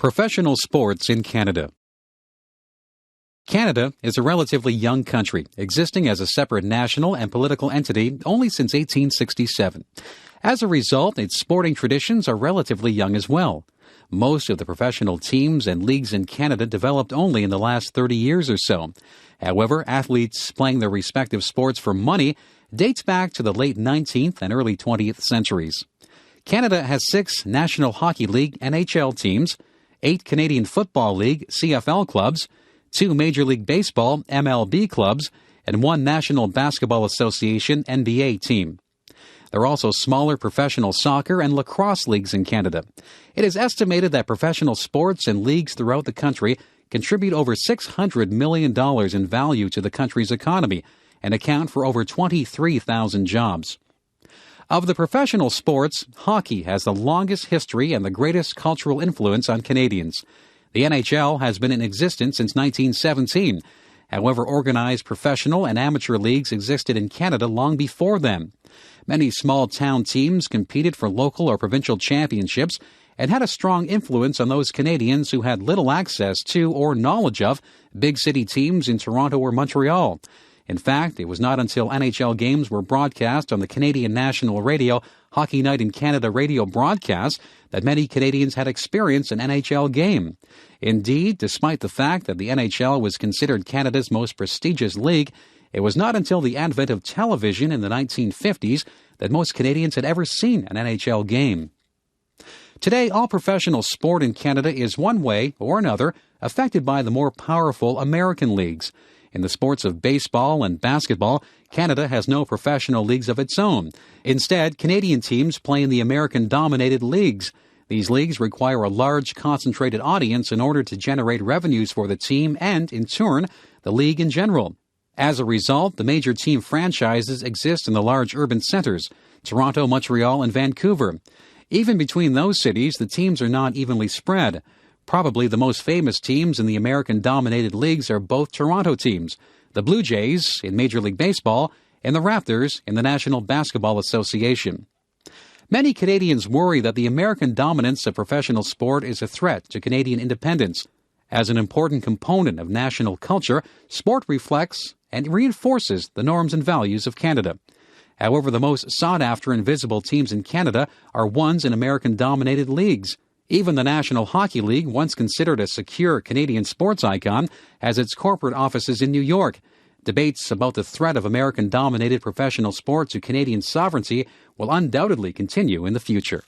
Professional sports in Canada. Canada is a relatively young country, existing as a separate national and political entity only since 1867. As a result, its sporting traditions are relatively young as well. Most of the professional teams and leagues in Canada developed only in the last 30 years or so. However, athletes playing their respective sports for money dates back to the late 19th and early 20th centuries. Canada has 6 National Hockey League (NHL) teams, 8 Canadian Football League (CFL) clubs, 2 Major League Baseball (MLB) clubs, and 1 National Basketball Association (NBA) team. There are also smaller professional soccer and lacrosse leagues in Canada. It is estimated that professional sports and leagues throughout the country contribute over $600 million in value to the country's economy and account for over 23,000 jobs. Of the professional sports, hockey has the longest history and the greatest cultural influence on Canadians. The NHL has been in existence since 1917. However, organized professional and amateur leagues existed in Canada long before then. Many small-town teams competed for local or provincial championships and had a strong influence on those Canadians who had little access to or knowledge of big city teams in Toronto or Montreal. In fact, it was not until NHL games were broadcast on the Canadian National Radio Hockey Night in Canada radio broadcast that many Canadians had experienced an NHL game. Indeed, despite the fact that the NHL was considered Canada's most prestigious league, it was not until the advent of television in the 1950s that most Canadians had ever seen an NHL game. Today, all professional sport in Canada is one way or another affected by the more powerful American leagues. In the sports of baseball and basketball, Canada has no professional leagues of its own. Instead, Canadian teams play in the American-dominated leagues. These leagues require a large, concentrated audience in order to generate revenues for the team and, in turn, the league in general. As a result, the major team franchises exist in the large urban centers, Toronto, Montreal, and Vancouver. Even between those cities, the teams are not evenly spread. Probably the most famous teams in the American-dominated leagues are both Toronto teams, the Blue Jays in Major League Baseball and the Raptors in the National Basketball Association. Many Canadians worry that the American dominance of professional sport is a threat to Canadian independence. As an important component of national culture, sport reflects and reinforces the norms and values of Canada. However, the most sought-after and visible teams in Canada are ones in American-dominated leagues. Even the National Hockey League, once considered a secure Canadian sports icon, has its corporate offices in New York. Debates about the threat of American-dominated professional sport to Canadian sovereignty will undoubtedly continue in the future.